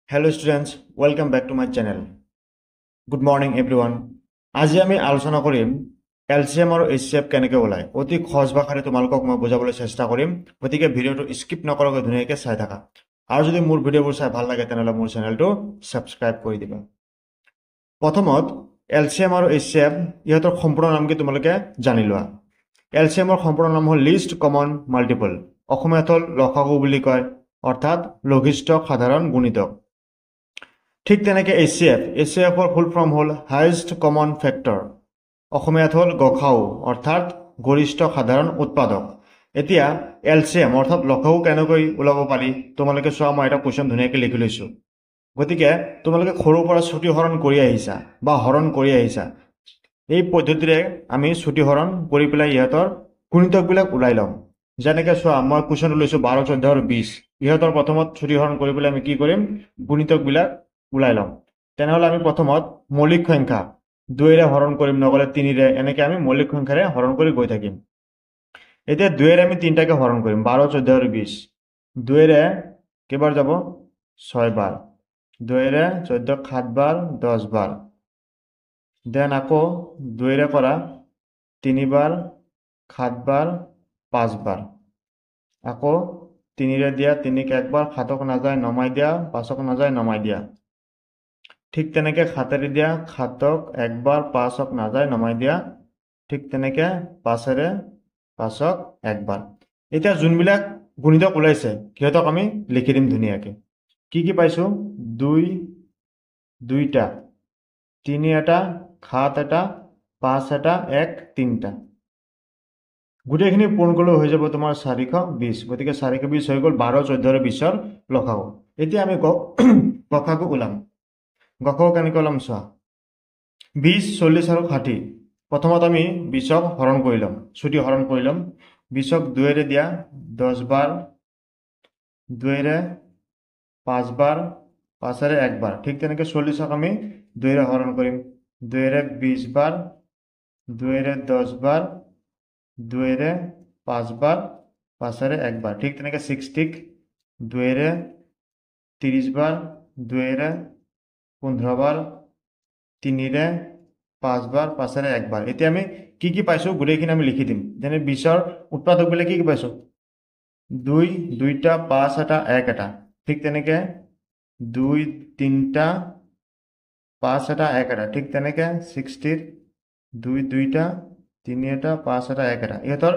Hello students, welcome back to my channel. Good morning everyone. আজি আমি আলোচনা কৰিম LCM আৰু HCF কেনেকৈ ওলায়। অতি সহজ ভাষাৰে তোমালোকক মই বুজাবলৈ চেষ্টা কৰিম। গতিকে ভিডিওটো স্কিপ নকৰাকৈ ধুনীয়াকৈ চাই থাকা। আৰু যদি মোৰ ভিডিওবোৰ চাই ভাল লাগে তেনেহলে মোৰ চেনেলটো সাবস্ক্ৰাইব কৰি দিবা। প্ৰথমত LCM আৰু HCF ইহঁতৰ সম্পূৰ্ণ নাম কি তোমালোকে জানি লোৱা। LCM ৰ সম্পূৰ্ণ নাম হ'ল লিষ্ট কমন মাল্টিপল। অসমীয়াত হ'ল লসাগু বুলি কয়, অৰ্থাৎ লঘিষ্ঠক সাধাৰণ গুণিতক। ঠিক তেনেকৈ HCF ৰ ফুল ফৰ্ম হ'ল হাইয়েষ্ট কমন ফেক্টৰ। অসমীয়াত হ'ল গসাউ, অৰ্থাৎ গৰিষ্ঠ সাধাৰণ উৎপাদক। এতিয়া LCM অৰ্থাৎ লসাগু কেনেকৈ ওলাব পাৰি তোমালোকে চোৱা। মই এটা কুৱেশ্যন ধুনীয়াকৈ লিখি লৈছো। গতিকে তোমালোকে সৰুৰ পৰা ছুটি হৰণ কৰি আহিছা বা হৰণ কৰি আহিছা। এই পদ্ধতিৰে আমি ছুটি হৰণ কৰি পেলাই ইহঁতৰ গুণিতকবিলাক ওলাই ল'ম। যেনেকৈ চোৱা, মই কুৱেশ্যনটো লৈছো 12, 14 আৰু 20। ইহঁতৰ প্ৰথমত ছুটি হৰণ কৰি পেলাই আমি কি কৰিম, গুণিতকবিলাক ওলাই ল'ম। তেনেহলে আমি প্ৰথমত মৌলিক সংখ্যা 2ৰে হৰণ কৰিম, নগলে 3ৰে। এনেকৈ আমি মৌলিক সংখ্যাৰে হৰণ কৰি গৈ থাকিম। এতিয়া 2ৰে আমি 3টাকে হৰণ কৰিম, 12, 14 আৰু 20। 2ৰে কেইবাৰ যাব, 6 বাৰ। 2ৰে 14 7 বাৰ, 10 বাৰ। দেন আকৌ 2ৰে কৰা 3 বাৰ, 7 বাৰ, 5 বাৰ। আকৌ 3ৰে দিয়া 3ক একবাৰ, 7ক নাযায় নমাই দিয়া, 5ক নাযায় নমাই দিয়া। ঠিক তেনেকৈ 7ৰে দিয়া 7ক একবাৰ, 5ক নাযায় নমাই দিয়া। ঠিক তেনেকৈ 5ৰে 5ক একবাৰ। এতিয়া যোনবিলাক গুণিতক ওলাইছে সিহঁতক আমি লিখি দিম ধুনীয়াকৈ। কি কি পাইছো, 2 2টা, 3 এটা, 7 এটা, 5 এটা, 1 3টা। গোটেইখিনি পূৰণ কৰিলে হৈ যাব তোমাৰ 420। গতিকে 420 হৈ গ'ল 12, 14 আৰু 20ৰ লসাগু। এতিয়া আমি গসাগু ওলাম। গসাগু কেনেকৈ ওলাম চোৱা, 20, 40 আৰু 60। প্ৰথমত আমি 20ক হৰণ কৰি ল'ম, ছুটি হৰণ কৰি ল'ম। 20ক 2ৰে দিয়া 10 বাৰ, 2ৰে 5 বাৰ, 5ৰে 1 বাৰ। ঠিক তেনেকৈ 40ক আমি 2ৰে হৰণ কৰিম, 2ৰে 20 বাৰ, 2ৰে 10 বাৰ, 2ৰে 5 বাৰ, 5ৰে 1 বাৰ। ঠিক তেনেকৈ 60ক 2ৰে 30 বাৰ, 2ৰে 15 বাৰ, 3ৰে 5 বাৰ, 5ৰে 1 বাৰ। এতিয়া আমি কি কি পাইছো গোটেইখিনি আমি লিখি দিম। যেনে 20ৰ উৎপাদকবিলাক কি কি পাইছো, 2 2টা, 5 এটা, 1 এটা। ঠিক তেনেকৈ 2 3টা, 5 এটা, 1 এটা। ঠিক তেনেকৈ 60ৰ 2 2টা, 3 এটা, 5 এটা, 1 এটা। ইহঁতৰ